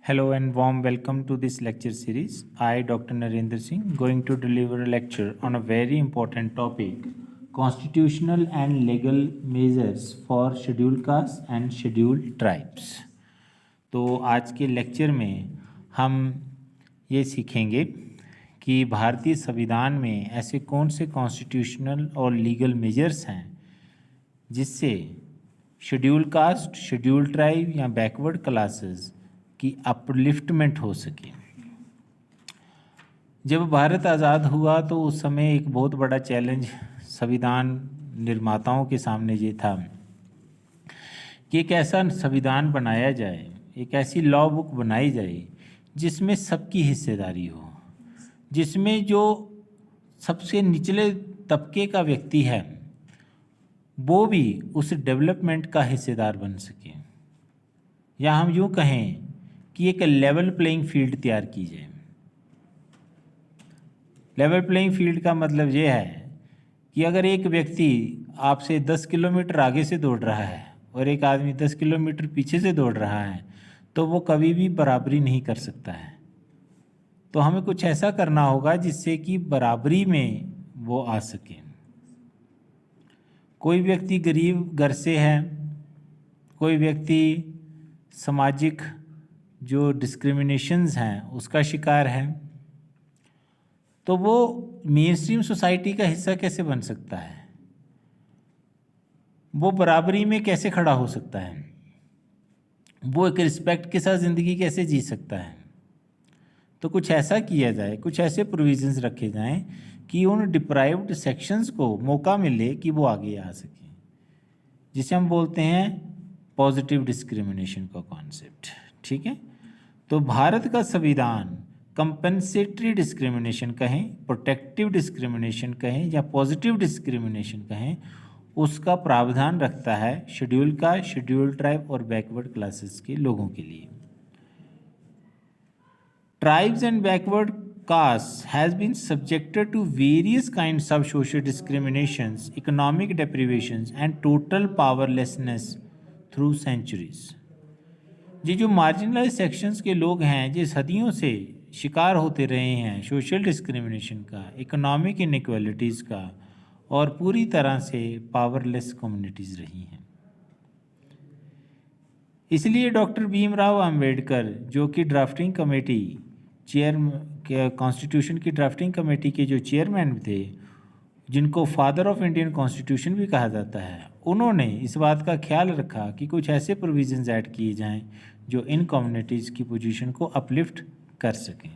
Hello and warm welcome to this lecture series. I, Dr. Narendra Singh, going to deliver a lecture on a very important topic, constitutional and legal measures for scheduled castes and scheduled tribes. तो आज के lecture में हम ये सीखेंगे कि भारतीय संविधान में ऐसे कौन से कॉन्स्टिट्यूशनल और लीगल मेजर्स हैं जिससे शेड्यूल कास्ट, शेड्यूल ट्राइब या बैकवर्ड क्लासेस की अपलिफ्टमेंट हो सके। जब भारत आज़ाद हुआ तो उस समय एक बहुत बड़ा चैलेंज संविधान निर्माताओं के सामने ये था कि एक ऐसा संविधान बनाया जाए, एक ऐसी लॉ बुक बनाई जाए जिसमें सबकी हिस्सेदारी हो, जिसमें जो सबसे निचले तबके का व्यक्ति है वो भी उस डेवलपमेंट का हिस्सेदार बन सके, या हम यूँ कहें कि एक लेवल प्लेइंग फील्ड तैयार की जाए। लेवल प्लेइंग फील्ड का मतलब ये है कि अगर एक व्यक्ति आपसे 10 किलोमीटर आगे से दौड़ रहा है और एक आदमी 10 किलोमीटर पीछे से दौड़ रहा है तो वो कभी भी बराबरी नहीं कर सकता है। तो हमें कुछ ऐसा करना होगा जिससे कि बराबरी में वो आ सके। कोई व्यक्ति गरीब घर से है, कोई व्यक्ति सामाजिक जो डिस्क्रिमिनेशंस हैं उसका शिकार है, तो वो मेन स्ट्रीम सोसाइटी का हिस्सा कैसे बन सकता है, वो बराबरी में कैसे खड़ा हो सकता है, वो एक रिस्पेक्ट के साथ ज़िंदगी कैसे जी सकता है। तो कुछ ऐसा किया जाए, कुछ ऐसे प्रोविजंस रखे जाएं कि उन डिप्राइव्ड सेक्शंस को मौका मिले कि वो आगे आ सकें, जिसे हम बोलते हैं पॉजिटिव डिस्क्रिमिनेशन का कॉन्सेप्ट। ठीक है, तो भारत का संविधान कंपेंसेटरी डिस्क्रिमिनेशन कहें, प्रोटेक्टिव डिस्क्रिमिनेशन कहें या पॉजिटिव डिस्क्रिमिनेशन कहें, उसका प्रावधान रखता है शेड्यूल का, शेड्यूल ट्राइब और बैकवर्ड क्लासेस के लोगों के लिए। Tribes and backward castes has been subjected to various kinds of social discriminations, economic deprivations and total powerlessness through centuries. ये जो मार्जिनलाइज सेक्शंस के लोग हैं जो सदियों से शिकार होते रहे हैं सोशल डिस्क्रिमिनेशन का, इकोनॉमिक इनइक्वालिटीज़ का, और पूरी तरह से पावरलेस कम्युनिटीज़ रही हैं। इसलिए डॉक्टर भीमराव अंबेडकर, जो कि ड्राफ्टिंग कमेटी कॉन्स्टिट्यूशन की ड्राफ्टिंग कमेटी के जो चेयरमैन थे, जिनको फादर ऑफ इंडियन कॉन्स्टिट्यूशन भी कहा जाता है, उन्होंने इस बात का ख्याल रखा कि कुछ ऐसे प्रोविजंस ऐड किए जाएं जो इन कम्युनिटीज़ की पोजीशन को अपलिफ्ट कर सकें।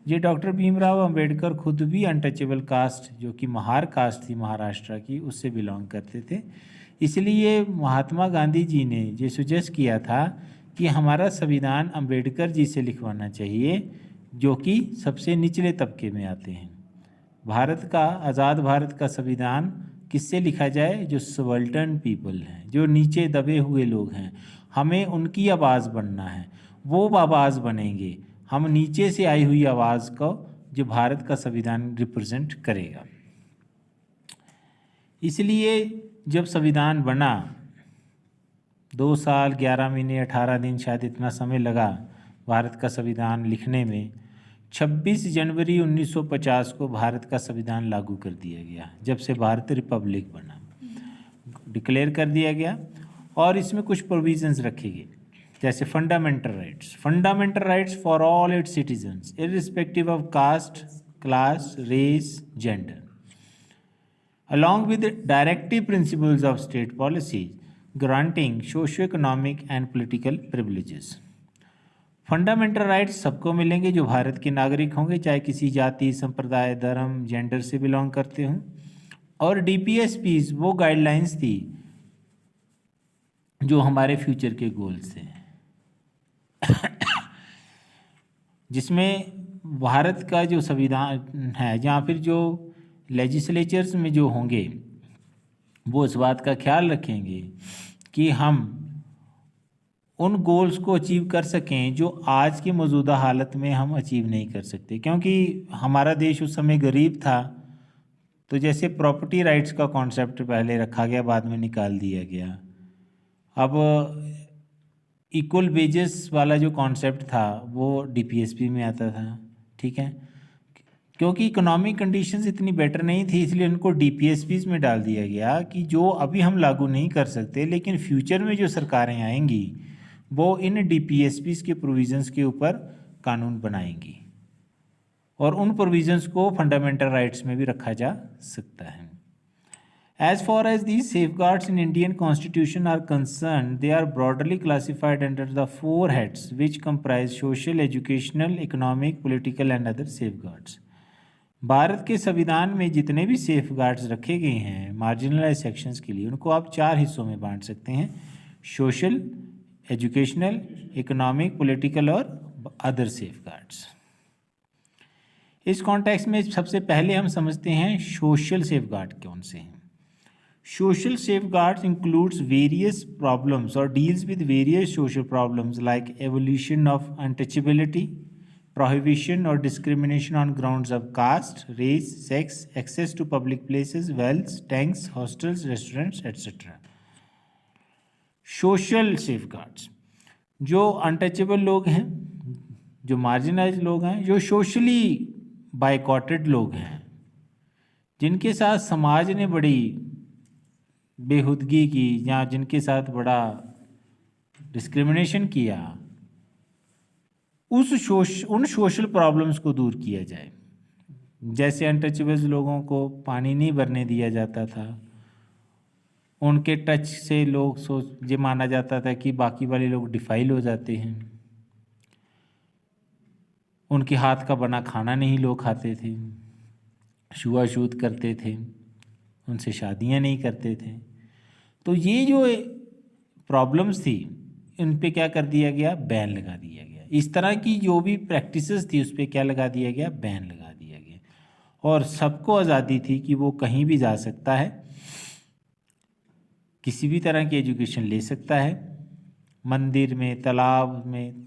ये डॉक्टर भीमराव अंबेडकर खुद भी अनटचेबल कास्ट, जो कि महार कास्ट थी महाराष्ट्र की, उससे बिलोंग करते थे। इसलिए महात्मा गांधी जी ने ये सुजेस्ट किया था कि हमारा संविधान अंबेडकर जी से लिखवाना चाहिए, जो कि सबसे निचले तबके में आते हैं। भारत का, आज़ाद भारत का संविधान किससे लिखा जाए? जो सबल्टर्न पीपल हैं, जो नीचे दबे हुए लोग हैं, हमें उनकी आवाज़ बनना है। वो आवाज़ बनेंगे, हम नीचे से आई हुई आवाज़ को, जो भारत का संविधान रिप्रेजेंट करेगा। इसलिए जब संविधान बना, 2 साल 11 महीने 18 दिन शायद इतना समय लगा भारत का संविधान लिखने में। 26 जनवरी 1950 को भारत का संविधान लागू कर दिया गया, जब से भारत रिपब्लिक बना, डिक्लेयर कर दिया गया। और इसमें कुछ प्रोविजंस रखे गए, जैसे fundamental rights for all its citizens irrespective of caste, class, race, gender, along with the directive principles of state policies granting socio-economic and political privileges. Fundamental rights सबको मिलेंगे जो भारत के नागरिक होंगे, चाहे किसी जाति, संप्रदाय, धर्म, जेंडर से बिलोंग करते हों। और DPSPs वो गाइडलाइंस थी जो हमारे फ्यूचर के गोल्स थे, जिसमें भारत का जो संविधान है या फिर जो लेजिस्लेचर्स में जो होंगे वो इस बात का ख्याल रखेंगे कि हम उन गोल्स को अचीव कर सकें जो आज की मौजूदा हालत में हम अचीव नहीं कर सकते, क्योंकि हमारा देश उस समय गरीब था। तो जैसे प्रॉपर्टी राइट्स का कॉन्सेप्ट पहले रखा गया, बाद में निकाल दिया गया। अब इक्वल वेजेस वाला जो कॉन्सेप्ट था वो डीपीएसपी में आता था, ठीक है। क्योंकि इकोनॉमिक कंडीशंस इतनी बेटर नहीं थी, इसलिए उनको डीपीएसपीज में डाल दिया गया कि जो अभी हम लागू नहीं कर सकते, लेकिन फ्यूचर में जो सरकारें आएंगी वो इन डीपीएसपीज के प्रोविजंस के ऊपर कानून बनाएंगी और उन प्रोविजंस को फंडामेंटल राइट्स में भी रखा जा सकता है। As far as these safeguards in Indian Constitution are concerned, they are broadly classified under the four heads which comprise social, educational, economic, political and other safeguards. Bharat के संविधान में जितने भी सेफगार्ड्स रखे गए हैं मार्जिनलाइज सेक्शंस के लिए, उनको आप 4 हिस्सों में बांट सकते हैं: सोशल, एजुकेशनल, इकोनॉमिक, पॉलिटिकल और अदर सेफगार्ड्स। इस कॉन्टेक्स्ट में सबसे पहले हम समझते हैं सोशल सेफगार्ड कौन से हैं। Social safeguards includes various problems or deals with various social problems like abolition of untouchability, prohibition or discrimination on grounds of caste, race, sex, access to public places, wells, tanks, hostels, restaurants, etc. Social safeguards, जो untouchable लोग हैं, जो marginalise लोग हैं, जो socially बायकॉटेड लोग हैं, जिनके साथ समाज ने बड़ी बेहुदगी की या जिनके साथ बड़ा डिस्क्रिमिनेशन किया, उन सोशल प्रॉब्लम्स को दूर किया जाए। जैसे अनटचेबल्स लोगों को पानी नहीं भरने दिया जाता था, उनके टच से लोग ये माना जाता था कि बाकी वाले लोग डिफाइल हो जाते हैं, उनके हाथ का बना खाना नहीं लोग खाते थे, छुआछूत करते थे, उनसे शादियां नहीं करते थे। तो ये जो प्रॉब्लम्स थी उन पे क्या कर दिया गया, बैन लगा दिया गया। इस तरह की जो भी प्रैक्टिसेस थी उस पे क्या लगा दिया गया, बैन लगा दिया गया। और सबको आज़ादी थी कि वो कहीं भी जा सकता है, किसी भी तरह की एजुकेशन ले सकता है, मंदिर में, तालाब में,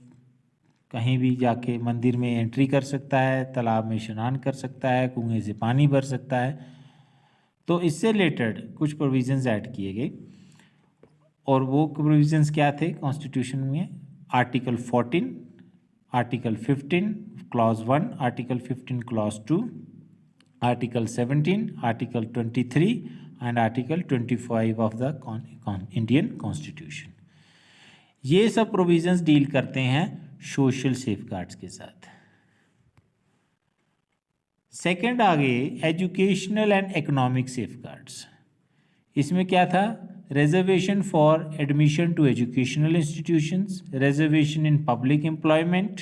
कहीं भी जाके मंदिर में एंट्री कर सकता है, तालाब में स्नान कर सकता है, कुएं से पानी भर सकता है। तो इससे रिलेटेड कुछ प्रोविजंस ऐड किए गए और वो प्रोविजंस क्या थे कॉन्स्टिट्यूशन में? Article 14, article 15 clause 1, article 15 clause 2, article 17, article 23 and article 25 of the Indian constitution. ये सब प्रोविजंस डील करते हैं सोशल सेफगार्ड्स के साथ। सेकंड आगे एजुकेशनल एंड इकोनॉमिक सेफगार्ड्स। इसमें क्या था? Reservation for admission to educational institutions, reservation in public employment,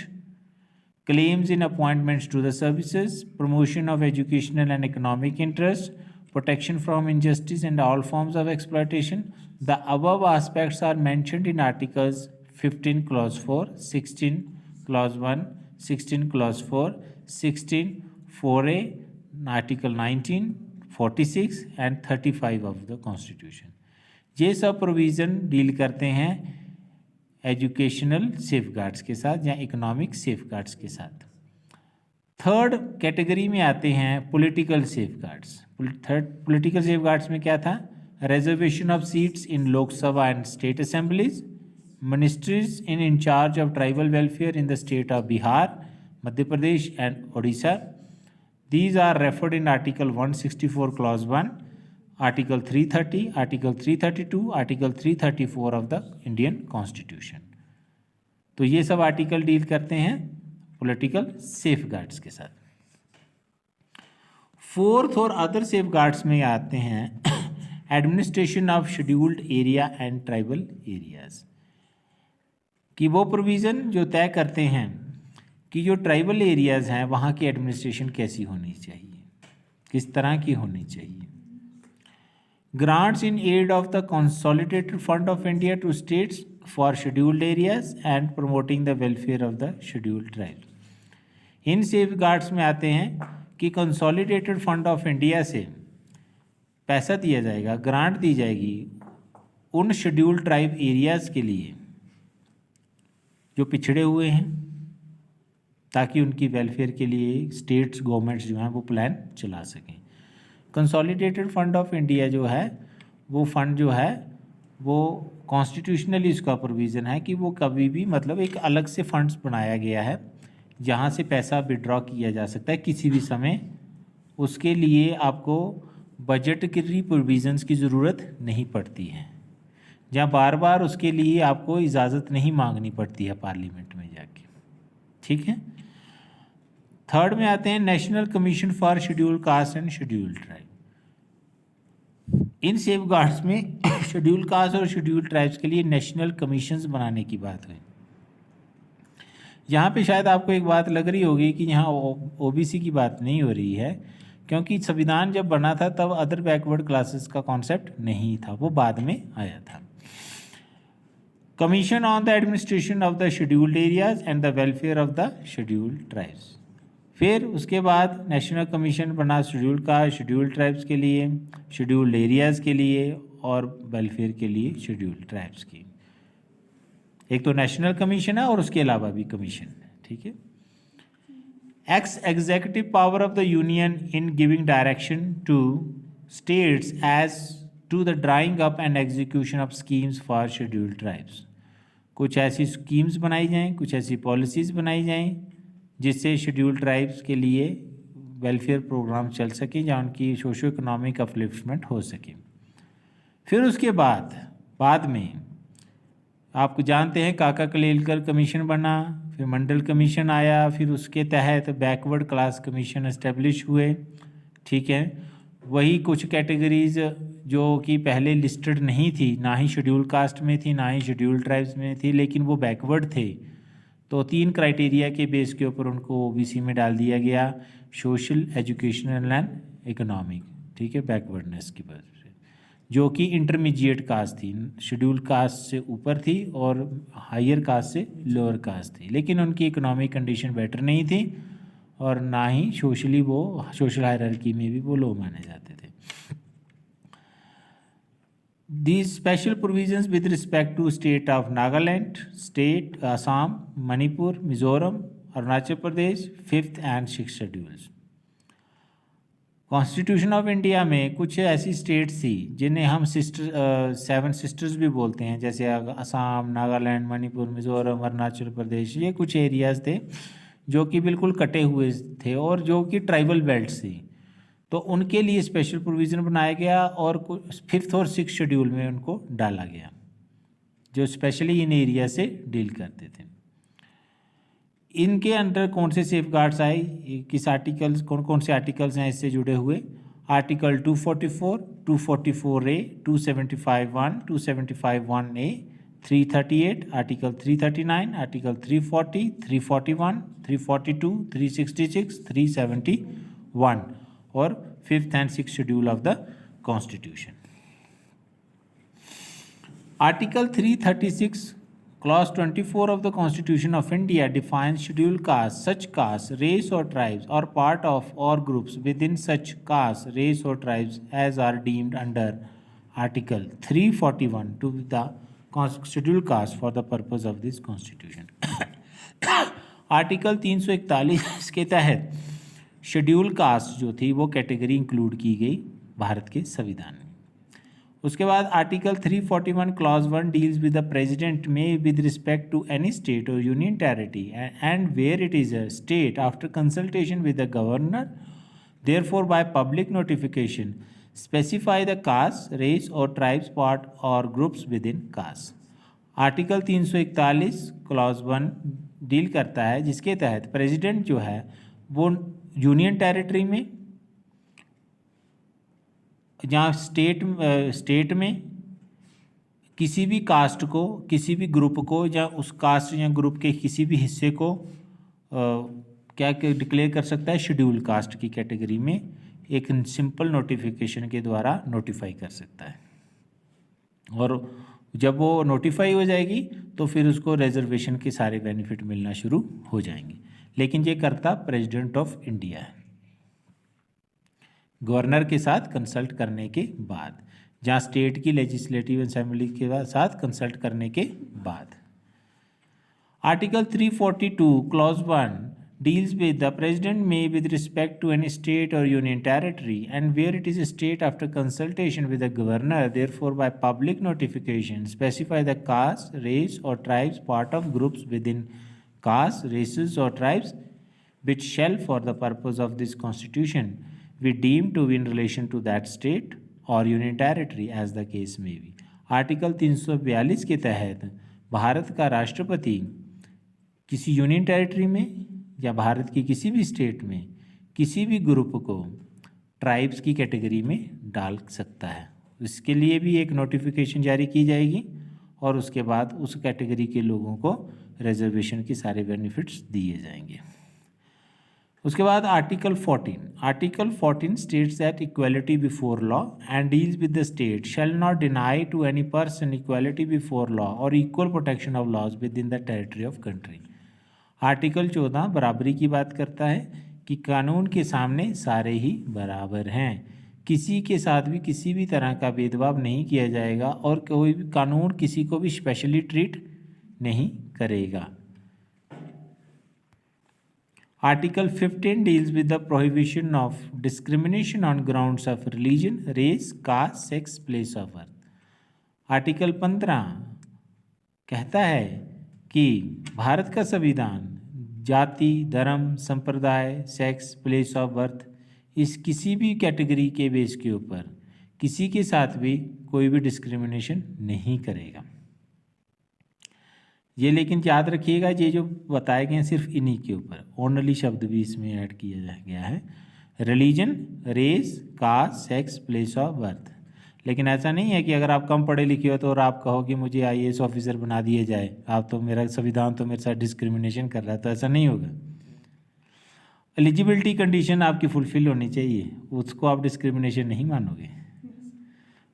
claims in appointments to the services, promotion of educational and economic interest, protection from injustice and all forms of exploitation. The above aspects are mentioned in Articles 15 clause 4, 16 clause 1, 16 clause 4, 16 4A, Article 19, 46 and 35 of the Constitution. ये सब provision deal करते हैं educational safeguards के साथ या economic safeguards के साथ। Third category में आते हैं पॉलिटिकल सेफगार्ड्स। पॉलिटिकल सेफगार्ड्स में क्या था? Reservation of seats in Lok Sabha and state assemblies, ministries in in charge of tribal welfare in the state of Bihar, Madhya Pradesh and Odisha. These are referred in article 164 clause 1, article 330, article 332, article 334 of the Indian constitution. तो ये sub article deal करते हैं political safeguards के साथ। Fourth और other safeguards में आते हैं administration of scheduled area and tribal areas कि वो प्रोविज़न जो तय करते हैं कि जो ट्राइबल एरियाज़ हैं वहाँ की एडमिनिस्ट्रेशन कैसी होनी चाहिए, किस तरह की होनी चाहिए। Grants in aid of the Consolidated Fund of India to states for scheduled areas and promoting the welfare of the scheduled tribes. In safeguards में आते हैं कि कंसोलिडेटेड फंड ऑफ इंडिया से पैसा दिया जाएगा, ग्रांट दी जाएगी उन शेड्यूल्ड ट्राइब एरियाज़ के लिए जो पिछड़े हुए हैं, ताकि उनकी वेलफेयर के लिए स्टेट्स गवर्नमेंट्स जो हैं वो प्लान चला सकें। कंसोलिडेटेड फंड ऑफ इंडिया जो है वो फंड जो है वो कॉन्स्टिट्यूशनली इसका प्रोविज़न है कि वो कभी भी मतलब एक अलग से फंड्स बनाया गया है जहाँ से पैसा विड्रॉ किया जा सकता है किसी भी समय। उसके लिए आपको बजटरी प्रोविज़न्स की ज़रूरत नहीं पड़ती है, जहाँ बार बार उसके लिए आपको इजाज़त नहीं मांगनी पड़ती है पार्लियामेंट में जाके। ठीक है। थर्ड में आते हैं national commission for schedule caste and schedule tribe. In safe guards में शेड्यूल कास्ट और शेड्यूल ट्राइब्स के लिए नेशनल कमीशंस बनाने की बात हुई। यहाँ पे शायद आपको एक बात लग रही होगी कि यहाँ ओबीसी की बात नहीं हो रही है, क्योंकि संविधान जब बना था तब अदर बैकवर्ड क्लासेस का कॉन्सेप्ट नहीं था, वो बाद में आया था। Commission on the administration of the scheduled areas and the welfare of the scheduled tribes. फिर उसके बाद नेशनल कमीशन बना शेड्यूल्ड कास्ट, शेड्यूल्ड ट्राइब्स के लिए, शेड्यूल्ड एरियाज़ के लिए और वेलफेयर के लिए शेड्यूल्ड ट्राइब्स की। एक तो नेशनल कमीशन है और उसके अलावा भी कमीशन है। ठीक है। X executive power of the union in giving direction to states as to the drawing up and execution of schemes for scheduled tribes. कुछ ऐसी स्कीम्स बनाई जाएं, कुछ ऐसी पॉलिसीज़ बनाई जाएं जिससे शेड्यूल्ड ट्राइब्स के लिए वेलफेयर प्रोग्राम चल सके, जहाँ उनकी सोशो इकोनॉमिक अपलिफ्टमेंट हो सके। फिर उसके बाद में आपको जानते हैं काका कलेलकर कमीशन बना, फिर मंडल कमीशन आया, फिर उसके तहत बैकवर्ड क्लास कमीशन एस्टेब्लिश हुए। ठीक है। वही कुछ कैटेगरीज जो कि पहले लिस्टेड नहीं थी, ना ही शेड्यूल कास्ट में थी ना ही शेड्यूल ट्राइब्स में थी, लेकिन वो बैकवर्ड थे, तो 3 क्राइटेरिया के बेस के ऊपर उनको ओबीसी में डाल दिया गया, सोशल, एजुकेशनल एंड इकोनॉमिक। ठीक है। बैकवर्डनेस की वजह से, जो कि इंटरमीडिएट कास्ट थी, शेड्यूल कास्ट से ऊपर थी और हायर कास्ट से लोअर कास्ट थी, लेकिन उनकी इकोनॉमिक कंडीशन बेटर नहीं थी और ना ही सोशली वो सोशल हायरार्की में भी वो लो माने जाते थे। These special provisions with respect to state of Nagaland, state Assam, Manipur, Mizoram, Arunachal Pradesh, 5th and 6th schedules। Constitution of India में कुछ ऐसी स्टेट्स थी जिन्हें हम 7 सिस्टर्स भी बोलते हैं, जैसे असम, नागालैंड, मणिपुर, मिजोरम, अरुणाचल प्रदेश। ये कुछ एरियाज़ थे जो कि बिल्कुल कटे हुए थे और जो कि ट्राइबल बेल्ट्स थी, तो उनके लिए स्पेशल प्रोविज़न बनाया गया और 5th और 6th शेड्यूल में उनको डाला गया, जो स्पेशली इन एरिया से डील करते थे। इनके अंडर कौन से सेफ गार्ड्स आए, किस आर्टिकल्स, कौन कौन से आर्टिकल्स हैं इससे जुड़े हुए? Article 244, 244A, 275(1), 275(1)A, 338, article 339, article 340, 341, 342, 366, 371 और 5th and 6th schedule of the constitution. Article 336 Clause 24 of the Constitution of India defines scheduled castes, such castes, race or tribes, or part of or groups within such castes, race or tribes as are deemed under Article 341 to be the scheduled caste for the purpose of this Constitution। Article 341 के तहत schedule caste जो थी वो category include की गई भारत के संविधान में। उसके बाद article 341 clause 1 deals with the president में with respect to any state और union territory and where it is a state after consultation with the governor, therefore by public notification specify the caste, race और tribes, part और groups within इन कास्ट। Article 341 clause 1 deal करता है जिसके तहत president जो है वो यूनियन टेरिटरी में, जहाँ स्टेट में किसी भी कास्ट को, किसी भी ग्रुप को, या उस कास्ट या ग्रुप के किसी भी हिस्से को क्या डिक्लेयर कर सकता है, शेड्यूल कास्ट की कैटेगरी में एक सिंपल नोटिफिकेशन के द्वारा नोटिफाई कर सकता है। और जब वो नोटिफाई हो जाएगी तो फिर उसको रिजर्वेशन के सारे बेनिफिट मिलना शुरू हो जाएंगे, लेकिन ये करता प्रेसिडेंट ऑफ इंडिया है गवर्नर के साथ कंसल्ट करने के बाद, जहाँ स्टेट की लेजिस्लेटिव असेंबली के साथ कंसल्ट करने के बाद। Article 342 clause 1 deals with the president may with respect to any state or union territory and where it is a state after consultation with the governor, therefore by public notification specify the caste, race or tribes part of groups within caste, races or tribes which shall for the purpose of this constitution be deemed to be in relation to that state or union territory as the case may be. Article 342 के तहत भारत का राष्ट्रपति किसी union territory में या भारत की किसी भी स्टेट में किसी भी ग्रुप को ट्राइब्स की कैटेगरी में डाल सकता है। इसके लिए भी एक नोटिफिकेशन जारी की जाएगी और उसके बाद उस कैटेगरी के लोगों को रिजर्वेशन के सारे बेनिफिट्स दिए जाएंगे। उसके बाद article 14 states that equality before law and deals with the state shall not deny to any person equality before law और equal protection of laws within the territory of country. Article 14 बराबरी की बात करता है कि कानून के सामने सारे ही बराबर हैं, किसी के साथ भी किसी भी तरह का भेदभाव नहीं किया जाएगा और कोई भी कानून किसी को भी स्पेशली ट्रीट नहीं करेगा। Article 15 deals with the prohibition of discrimination on grounds of religion, race, caste, sex, place of birth. Article 15 कहता है कि भारत का संविधान जाति, धर्म, संप्रदाय, सेक्स, प्लेस ऑफ बर्थ इस किसी भी कैटेगरी के बेस के ऊपर किसी के साथ भी कोई भी डिस्क्रिमिनेशन नहीं करेगा। ये लेकिन याद रखिएगा, ये जो बताए गए हैं सिर्फ इन्हीं के ऊपर, ओनली शब्द भी इसमें ऐड किया गया है, religion, race, caste, sex, place of birth. लेकिन ऐसा नहीं है कि अगर आप कम पढ़े लिखे हो तो और आप कहो कि मुझे IAS ऑफिसर बना दिया जाए, आप तो मेरा संविधान तो मेरे साथ डिस्क्रिमिनेशन कर रहा है, तो ऐसा नहीं होगा। एलिजिबिलिटी कंडीशन आपकी फुलफिल होनी चाहिए, उसको आप डिस्क्रिमिनेशन नहीं मानोगे।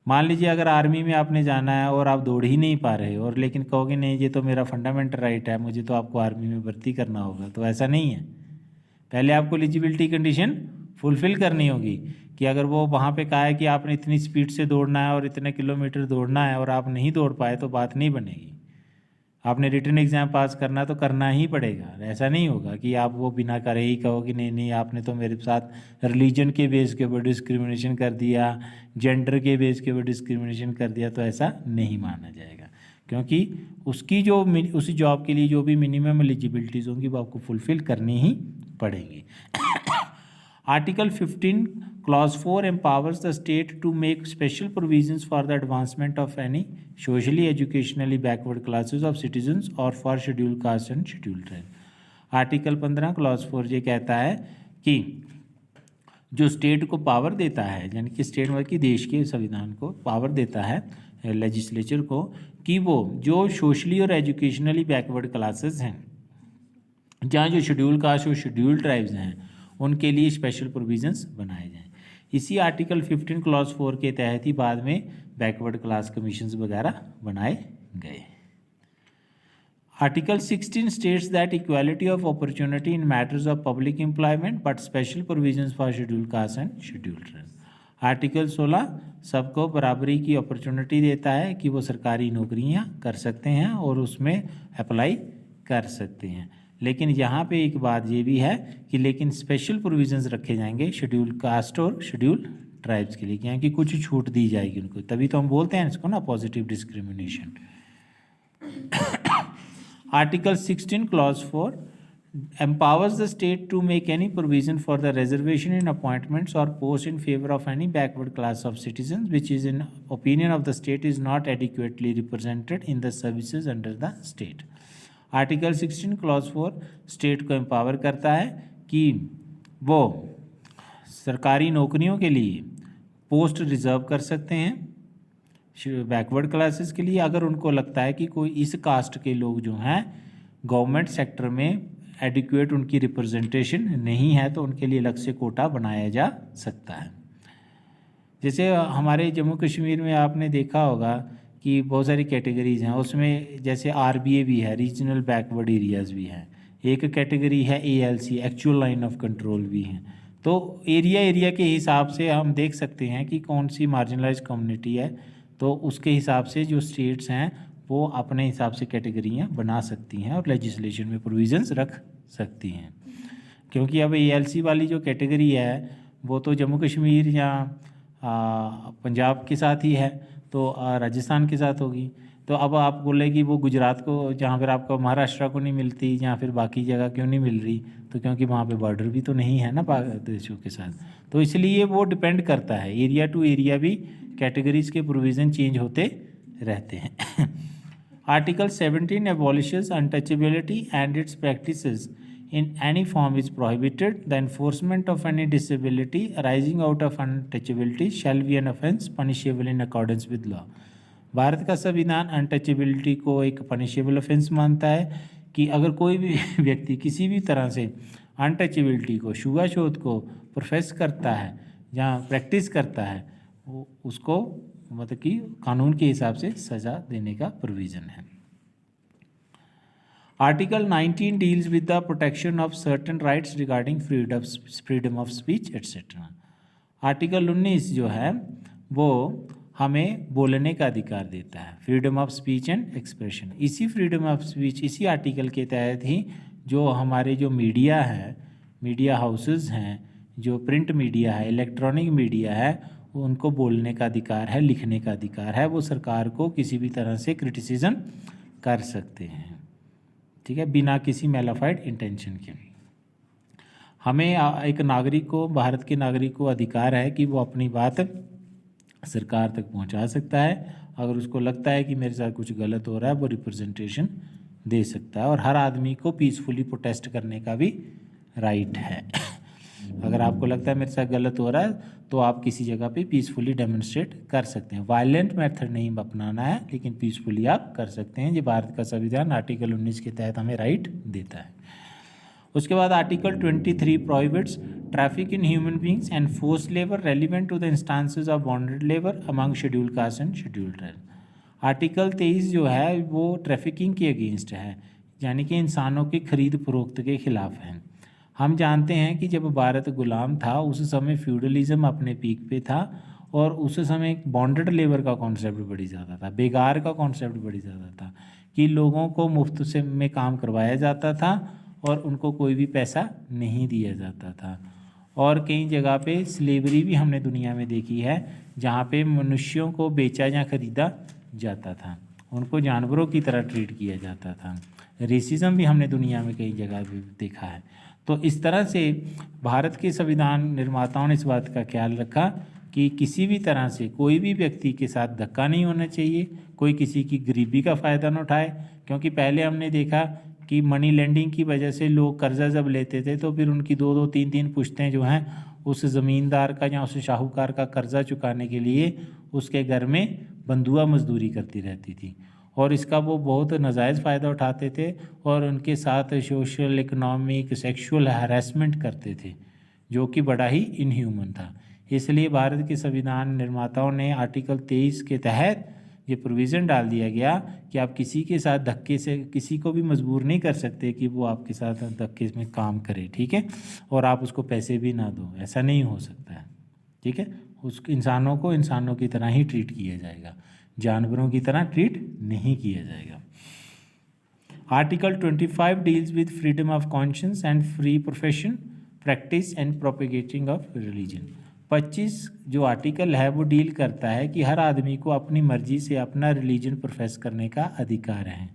मान लीजिए अगर आर्मी में आपने जाना है और आप दौड़ ही नहीं पा रहे और लेकिन कहोगे नहीं ये तो मेरा फंडामेंटल राइट है, मुझे तो आपको आर्मी में भर्ती करना होगा, तो ऐसा नहीं है। पहले आपको एलिजिबिलिटी कंडीशन फुलफिल करनी होगी कि अगर वो वहाँ पे कहा है कि आपने इतनी स्पीड से दौड़ना है और इतने किलोमीटर दौड़ना है और आप नहीं दौड़ पाए तो बात नहीं बनेगी। आपने रिटन एग्ज़ाम पास करना तो करना ही पड़ेगा। ऐसा नहीं होगा कि आप वो बिना करे ही कहो कि नहीं नहीं आपने तो मेरे साथ रिलीजन के बेस के ऊपर डिस्क्रिमिनेशन कर दिया, जेंडर के बेस के ऊपर डिस्क्रिमिनेशन कर दिया, तो ऐसा नहीं माना जाएगा, क्योंकि उसकी जो उसी जॉब के लिए जो भी मिनिमम एलिजिबिलिटीज़ होंगी वो आपको फुलफ़िल करनी ही पड़ेंगी। Article 15 Clause 4 empowers the state to make special provisions for the advancement of any socially educationally backward classes of citizens or for scheduled caste and scheduled tribe। Article 15 Clause 4 ये कहता है कि जो स्टेट को power देता है, यानी कि स्टेट मतलब कि देश के संविधान को पावर देता है लेजिस्लेचर को, कि वो जो सोशली और एजुकेशनली बैकवर्ड क्लासेस हैं, जहाँ जो शेड्यूल कास्ट और शेड्यूल ट्राइब्स हैं, उनके लिए स्पेशल प्रोविजंस बनाए जाएँ। इसी आर्टिकल 15 Clause 4 के तहत ही बाद में बैकवर्ड क्लास कमीशंस वगैरह बनाए गए। Article 16 states that equality of opportunity in matters of public employment but special provisions for schedule caste and schedule tribe. Article 16 सबको बराबरी की अपॉर्चुनिटी देता है कि वो सरकारी नौकरियां कर सकते हैं और उसमें अप्लाई कर सकते हैं। लेकिन यहाँ पे एक बात ये भी है कि लेकिन स्पेशल प्रोविजंस रखे जाएंगे शेड्यूल कास्ट और शेड्यूल ट्राइब्स के लिए, यहाँ की कुछ छूट दी जाएगी उनको, तभी तो हम बोलते हैं इसको ना positive discrimination. Article 16 Clause 4 empowers the state to make any provision for the reservation in appointments or posts in favor of any backward class of citizens which is in opinion of the state is not adequately represented in the services under the state। Article 16 Clause 4 state को empower करता है कि वो सरकारी नौकरियों के लिए post reserve कर सकते हैं बैकवर्ड क्लासेस के लिए, अगर उनको लगता है कि कोई इस कास्ट के लोग जो हैं गवर्नमेंट सेक्टर में एडिक्वेट उनकी रिप्रेजेंटेशन नहीं है तो उनके लिए अलग से कोटा बनाया जा सकता है। जैसे हमारे जम्मू कश्मीर में आपने देखा होगा कि बहुत सारी कैटेगरीज हैं, उसमें जैसे RBA भी है, रीजनल बैकवर्ड एरियाज़ भी हैं, एक कैटेगरी है ALC actual line of control भी हैं। तो एरिया के हिसाब से हम देख सकते हैं कि कौन सी मार्जिनलाइज कम्युनिटी है, तो उसके हिसाब से जो स्टेट्स हैं वो अपने हिसाब से कैटेगरियाँ बना सकती हैं और लेजिस्लेशन में प्रोविजंस रख सकती हैं। क्योंकि अब ALC वाली जो कैटेगरी है वो तो जम्मू कश्मीर या पंजाब के साथ ही है, तो राजस्थान के साथ होगी। तो अब आप बोले कि वो गुजरात को, जहाँ फिर आपको महाराष्ट्र को नहीं मिलती या फिर बाकी जगह क्यों नहीं मिल रही, तो क्योंकि वहाँ पे बॉर्डर भी तो नहीं है ना देशों के साथ, तो इसलिए वो डिपेंड करता है, एरिया टू एरिया भी कैटेगरीज के प्रोविज़न चेंज होते रहते हैं। Article 17 abolishes untouchability and its practices in any form is prohibited. The enforcement of any disability arising out of untouchability shall be an offence punishable in accordance with law. Bharat का संविधान untouchability को एक punishable offence मानता है कि अगर कोई भी व्यक्ति किसी भी तरह से अनटचेबिलिटी को, छुआछूत को प्रोफेस करता है या प्रैक्टिस करता है, वो उसको मतलब कि कानून के हिसाब से सज़ा देने का प्रोविज़न है। Article 19 deals with the protection of certain rights regarding freedom of speech etcetera. Article 19 जो है वो हमें बोलने का अधिकार देता है, freedom of speech and expression. इसी फ्रीडम ऑफ स्पीच, इसी आर्टिकल के तहत ही जो हमारे जो मीडिया है, मीडिया हाउसेस हैं, जो प्रिंट मीडिया है, इलेक्ट्रॉनिक मीडिया है, उनको बोलने का अधिकार है, लिखने का अधिकार है, वो सरकार को किसी भी तरह से क्रिटिसिज्म कर सकते हैं, ठीक है, बिना किसी मैलाफाइड इंटेंशन के। हमें एक नागरिक को, भारत के नागरिक को अधिकार है कि वो अपनी बात सरकार तक पहुंचा सकता है। अगर उसको लगता है कि मेरे साथ कुछ गलत हो रहा है, वो रिप्रेजेंटेशन दे सकता है, और हर आदमी को पीसफुली प्रोटेस्ट करने का भी राइट है। अगर आपको लगता है मेरे साथ गलत हो रहा है तो आप किसी जगह पे पीसफुली डेमोन्स्ट्रेट कर सकते हैं। वायलेंट मेथड नहीं अपनाना है, लेकिन पीसफुली आप कर सकते हैं। ये भारत का संविधान आर्टिकल 19 के तहत हमें राइट देता है। उसके बाद article 23 prohibits traffic in human beings and force labour relevant to the instances of bonded labour among scheduled caste and scheduled tribe. Article 23 जो है वो ट्रैफिकिंग के अगेंस्ट है, यानी कि इंसानों की खरीद फरोख्त के खिलाफ है। हम जानते हैं कि जब भारत गुलाम था उस समय फ्यूडलिज्म अपने पीक पे था, और उस समय बॉन्डेड लेबर का कॉन्सेप्ट बड़ी ज़्यादा था, बेगार का कॉन्सेप्ट बड़ी ज़्यादा था, कि लोगों को मुफ्त से में काम करवाया जाता था और उनको कोई भी पैसा नहीं दिया जाता था। और कई जगह पे स्लेवरी भी हमने दुनिया में देखी है, जहाँ पे मनुष्यों को बेचा या ख़रीदा जाता था, उनको जानवरों की तरह ट्रीट किया जाता था। रेसिज्म भी हमने दुनिया में कई जगह पे देखा है। तो इस तरह से भारत के संविधान निर्माताओं ने इस बात का ख्याल रखा कि किसी भी तरह से कोई भी व्यक्ति के साथ धक्का नहीं होना चाहिए, कोई किसी की गरीबी का फ़ायदा न उठाए। क्योंकि पहले हमने देखा कि मनी लेंडिंग की वजह से लोग कर्जा जब लेते थे तो फिर उनकी 2-2, 3-3 पुश्तें जो हैं उस ज़मींदार का या उस शाहूकार का कर्जा चुकाने के लिए उसके घर में बंधुआ मजदूरी करती रहती थी, और इसका वो बहुत नाजायज़ फ़ायदा उठाते थे और उनके साथ सोशल, इकोनॉमिक, सेक्सुअल हैरेसमेंट करते थे, जो कि बड़ा ही इनह्यूमन था। इसलिए भारत के संविधान निर्माताओं ने आर्टिकल 23 के तहत ये प्रोविज़न डाल दिया गया कि आप किसी के साथ धक्के से किसी को भी मजबूर नहीं कर सकते कि वो आपके साथ धक्के में काम करे, ठीक है, और आप उसको पैसे भी ना दो, ऐसा नहीं हो सकता है, ठीक है। उस इंसानों को इंसानों की तरह ही ट्रीट किया जाएगा, जानवरों की तरह ट्रीट नहीं किया जाएगा। Article 25 deals with freedom of conscience and free profession practice and propagating of religion. 25 जो आर्टिकल है वो डील करता है कि हर आदमी को अपनी मर्जी से अपना रिलीजन प्रोफेस करने का अधिकार है।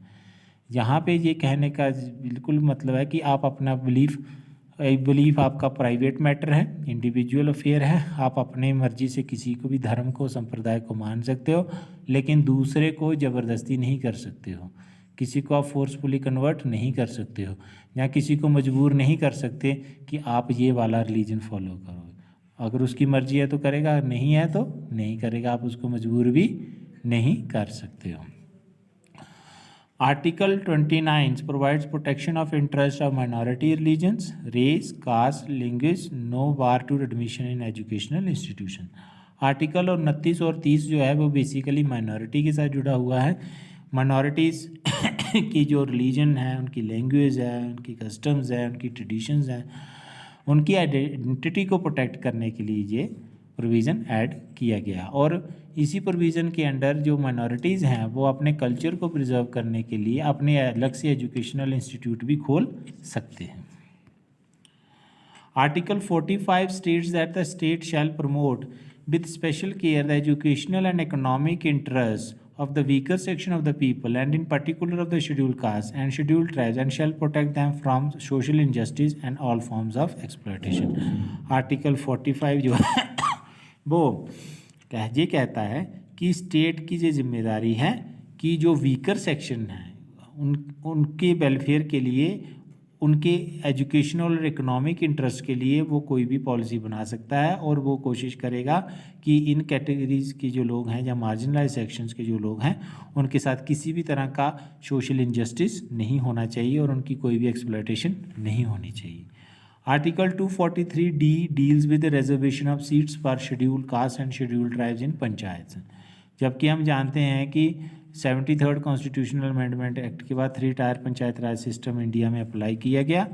यहाँ पे ये कहने का बिल्कुल मतलब है कि आप अपना बिलीफ आपका प्राइवेट मैटर है, इंडिविजुअल अफेयर है, आप अपने मर्जी से किसी को भी धर्म को, संप्रदाय को मान सकते हो, लेकिन दूसरे को ज़बरदस्ती नहीं कर सकते हो, किसी को आप फोर्सफुली कन्वर्ट नहीं कर सकते हो, या किसी को मजबूर नहीं कर सकते कि आप ये वाला रिलीजन फॉलो करो। अगर उसकी मर्जी है तो करेगा, नहीं है तो नहीं करेगा, आप उसको मजबूर भी नहीं कर सकते हो। Article 29 provides protection of interest of minority religions, race, caste, language, no bar to admission in educational institution. Article 29 और 30 जो है वो बेसिकली माइनॉरिटी के साथ जुड़ा हुआ है। माइनॉरिटीज़ की जो रिलीजन है, उनकी लैंग्वेज है, उनकी कस्टम्स है, उनकी ट्रेडिशंस हैं, उनकी आइडेंटिटी को प्रोटेक्ट करने के लिए ये प्रोविज़न ऐड किया गया। और इसी प्रोविज़न के अंडर जो माइनॉरिटीज़ हैं वो अपने कल्चर को प्रिजर्व करने के लिए अपने अलग से एजुकेशनल इंस्टीट्यूट भी खोल सकते हैं। Article 45 states that the state shall promote with special care the educational and economic interests of the weaker section of the people and in particular of the scheduled castes and scheduled tribes and shall protect them from social injustice and all forms of exploitation. Article 45 जो है वो ये कहता है कि state की जो जिम्मेदारी है कि जो वीकर सेक्शन है उनके वेलफेयर के लिए, उनके एजुकेशनल और इकोनॉमिक इंटरेस्ट के लिए वो कोई भी पॉलिसी बना सकता है और वो कोशिश करेगा कि इन कैटेगरीज़ के जो लोग हैं या मार्जिनलाइज सेक्शंस के जो लोग हैं उनके साथ किसी भी तरह का सोशल इनजस्टिस नहीं होना चाहिए और उनकी कोई भी एक्सप्लॉयटेशन नहीं होनी चाहिए. Article 243D deals with reservation of seats for scheduled caste and scheduled tribes in panchayat. जबकि हम जानते हैं कि 73rd कॉन्स्टिट्यूशनल अमेंडमेंट एक्ट के बाद 3 टायर पंचायत राज सिस्टम इंडिया में अप्लाई किया गया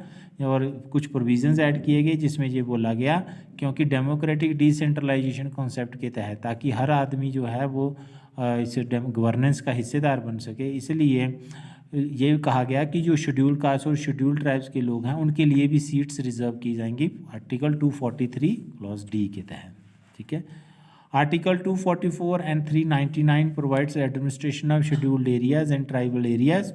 और कुछ प्रोविजंस ऐड किए गए जिसमें ये बोला गया क्योंकि डेमोक्रेटिक डिसेंट्रलाइजेशन कॉन्सेप्ट के तहत ताकि हर आदमी जो है वो इस गवर्नेंस का हिस्सेदार बन सके, इसलिए ये कहा गया कि जो शेड्यूल कास्ट और शेड्यूल ट्राइब्स के लोग हैं उनके लिए भी सीट्स रिजर्व की जाएंगी आर्टिकल 243 क्लॉज डी के तहत. ठीक है. Article 244 and 399 provides administration of scheduled areas and tribal areas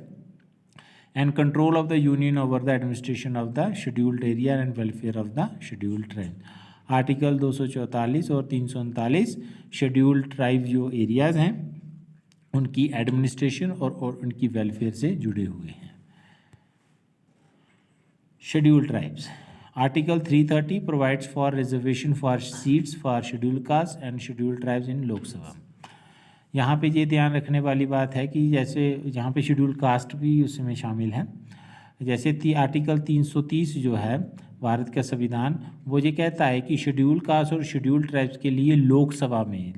and control of the union over the administration of the scheduled area and welfare of the scheduled tribe. Article 244 और 339 scheduled tribe जो areas हैं उनकी administration और उनकी welfare से जुड़े हुए हैं. Scheduled tribes. Article 330 provides for reservation for seats for scheduled caste and scheduled tribes in लोक सभा. यहाँ पे ये ध्यान रखने वाली बात है कि जैसे यहाँ पे शेड्यूल्ड कास्ट भी उसमें शामिल है. जैसे आर्टिकल 330 जो है भारत का संविधान वो ये कहता है कि शेड्यूल्ड कास्ट और शेड्यूल्ड ट्राइब्स के लिए लोकसभा में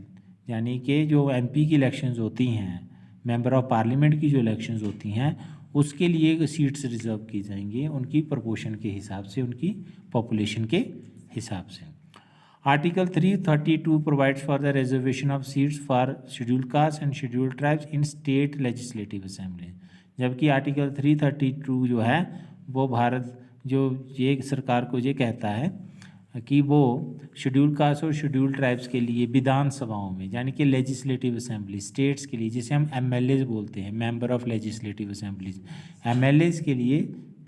यानी कि जो MP की इलेक्शंस होती हैं, मेंबर ऑफ पार्लियामेंट की जो इलेक्शंस होती हैं उसके लिए सीट्स रिजर्व की जाएंगी उनकी प्रपोर्शन के हिसाब से, उनकी पॉपुलेशन के हिसाब से. Article 332 provides for the reservation of seats for scheduled caste and scheduled tribes in state legislative assembly. जबकि आर्टिकल 332 जो है वो भारत जो ये सरकार को ये कहता है कि वो शेड्यूल्ड कास्ट और शेड्यूल्ड ट्राइब्स के लिए विधानसभाओं में यानी कि लेजिस्लेटिव असेंबली स्टेट्स के लिए जिसे हम MLAs बोलते हैं, member of legislative assemblies, MLAs के लिए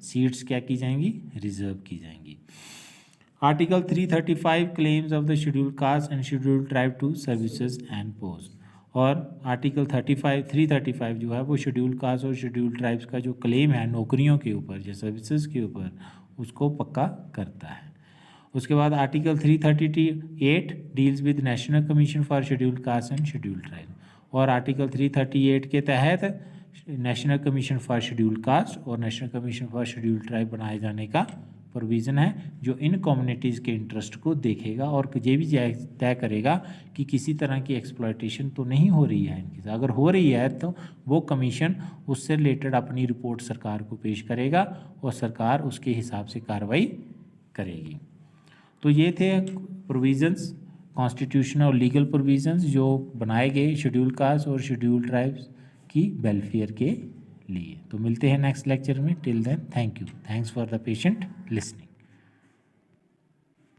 सीट्स क्या की जाएंगी, रिजर्व की जाएंगी. Article 335 claims of the scheduled caste and scheduled tribe to services and post. और आर्टिकल 335 जो है वो शेड्यूल्ड कास्ट और शेड्यूल्ड ट्राइब्स का जो क्लेम है नौकरियों के ऊपर या सर्विसेज के ऊपर उसको पक्का करता है. उसके बाद article 338 deals with national commission for scheduled caste and scheduled tribe. और आर्टिकल 338 के तहत national commission for scheduled caste और national commission for scheduled tribe बनाए जाने का प्रोविज़न है जो इन कम्युनिटीज़ के इंटरेस्ट को देखेगा और ये भी तय करेगा कि किसी तरह की एक्सप्लॉयटेशन तो नहीं हो रही है इनके साथ. अगर हो रही है तो वो कमीशन उससे रिलेटेड अपनी रिपोर्ट सरकार को पेश करेगा और सरकार उसके हिसाब से कार्रवाई करेगी. तो ये थे प्रोविज़न्स, कॉन्स्टिट्यूशनल और लीगल प्रोविज़न्स जो बनाए गए शेड्यूल कास्ट और शेड्यूल ट्राइब्स की वेलफेयर के लिए. तो मिलते हैं नेक्स्ट लेक्चर में. Till then thank you. Thanks for the patient listening.